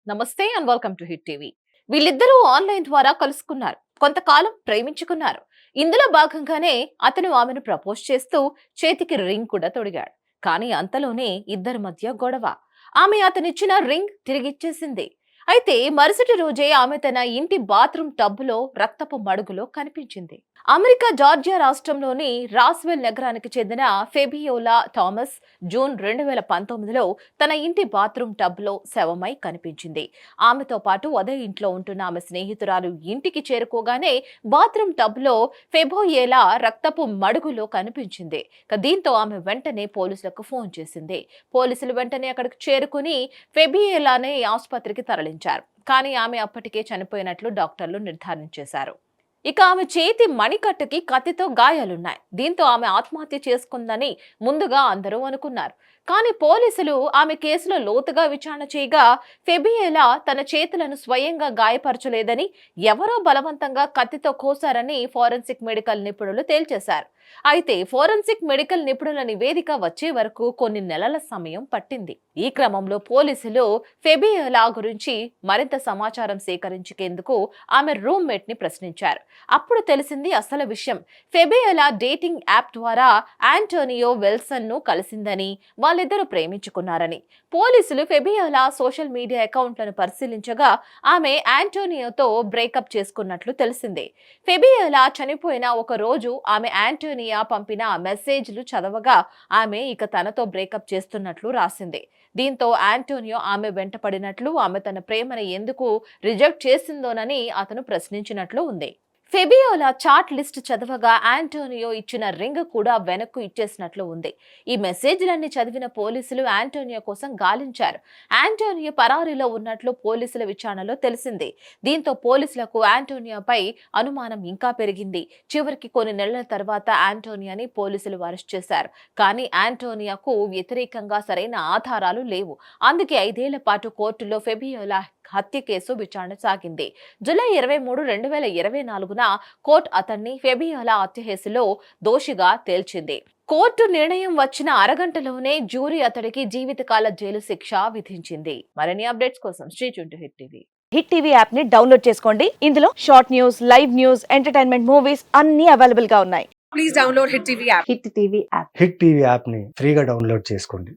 నమస్తే and welcome to hit TV. వీళ్ళిద్దరూ online ద్వారా కలుసుకున్నారు, కొంతకాలం ప్రేమించుకున్నారు. ఇందులో భాగంగానే అతను ఆమెను ప్రపోజ్ చేస్తూ చేతికి రింగ్ కూడా తొడిగాడు. కానీ అంతలోనే ఇద్దరి మధ్య గొడవ. ఆమె అతనిచ్చిన రింగ్ తిరిగిచ్చేసింది. అయితే మరుసటి రోజే ఆమె తన ఇంటి బాత్రూమ్ టబ్బులో రక్తపు మడుగులో కనిపించింది. అమెరికా జార్జియా రాష్ట్రంలోని రాస్వెల్ నగరానికి చెందిన ఫెబియోలా థామస్ జూన్ 2019లో తన ఇంటి బాత్రూమ్ టబ్లో శవమై కనిపించింది. ఆమెతో పాటు అదే ఇంట్లో ఉంటున్న ఆమె స్నేహితురాలు ఇంటికి చేరుకోగానే బాత్రూమ్ టబ్లో ఫెబోయేలా రక్తపు మడుగులో కనిపించింది. దీంతో ఆమె వెంటనే పోలీసులకు ఫోన్ చేసింది. పోలీసులు వెంటనే అక్కడికి చేరుకుని ఫెబియేలానే ఆసుపత్రికి తరలించారు. కానీ ఆమె అప్పటికే చనిపోయినట్లు డాక్టర్లు నిర్ధారించేశారు. ఇక ఆమె చేతి మణికట్టుకి కత్తితో గాయాలున్నాయి. దీంతో ఆమె ఆత్మహత్య చేసుకుందని ముందుగా అందరూ అనుకున్నారు. కానీ పోలీసులు ఆమె కేసులో లోతుగా విచారణ చేయగా ఫెబియేలా తన చేతులను స్వయంగా గాయపరచలేదని, ఎవరో బలవంతంగా కత్తితో కోశారని ఫోరెన్సిక్ మెడికల్ నిపుణులు తేల్చేశారు. అయితే ఫోరెన్సిక్ మెడికల్ నిపుణుల నివేదిక వచ్చే వరకు కొన్ని నెలల సమయం పట్టింది. ఈ క్రమంలో పోలీసులు ఫెబియేలా గురించి మరింత సమాచారం సేకరించేందుకు ఆమె రూమ్మేట్ ని ప్రశ్నించారు. అప్పుడు తెలిసింది అసలు విషయం. ఫెబియేలా డేటింగ్ యాప్ ద్వారా ఆంటోనియో వెల్సన్ ను కలిసిందని, వాళ్ళిద్దరూ ప్రేమించుకున్నారని. పోలీసులు ఫెబియేలా సోషల్ మీడియా అకౌంట్లను పరిశీలించగా ఆమె ఆంటోనియోతో బ్రేకప్ చేసుకున్నట్లు తెలిసింది. ఫెబియేలా చనిపోయిన ఒక రోజు ఆమె ఆంటోనియా పంపిన మెసేజ్లు చదవగా ఆమె ఇక తనతో బ్రేకప్ చేస్తున్నట్లు రాసింది. దీంతో ఆంటోనియో ఆమె వెంటపడినట్లు, ఆమె తన ప్రేమను ఎందుకు రిజెక్ట్ చేసిందోనని అతను ప్రశ్నించినట్లు ఉంది. ఫెబియోలా చాట్ లిస్ట్ చదవగా ఆంటోనియో ఇచ్చిన రింగ్ కూడా వెనక్కు ఇచ్చేసినట్లు ఉంది. ఈ మెసేజ్లన్నీ చదివిన పోలీసులు ఆంటోనియో కోసం గాలించారు. ఆంటోనియో పరారీలో ఉన్నట్లు పోలీసుల విచారణలో తెలిసింది. దీంతో పోలీసులకు ఆంటోనియోపై అనుమానం ఇంకా పెరిగింది. చివరికి కొన్ని నెలల తర్వాత ఆంటోనియోని పోలీసులు అరెస్ట్ చేశారు. కానీ ఆంటోనియోకు వ్యతిరేకంగా సరైన ఆధారాలు లేవు. అందుకే 5 ఏళ్ల పాటు కోర్టులో ఫెబియోలా హత్య కేసు విచారణ సాగింది. జూలై 23, 2024న కోర్టు అతన్ని ఫెబియోలా హత్య కేసులో దోషిగా తేల్చింది. కోర్టు నిర్ణయం వచ్చిన అరగంటలోనే జ్యూరీ అతడికి జీవితకాల జైలు శిక్ష విధించింది. మరిన్ని అప్డేట్స్ కోసం stay tune to hit TV. Hit TV app ని డౌన్లోడ్ చేసుకోండి. ఇందులో short news, live news, entertainment movies అన్ని అవైలబుల్ గా ఉన్నాయి. Please download Hit TV app. Hit TV app hit TV యాప్ని ఫ్రీగా డౌన్లోడ్ చేసుకోండి.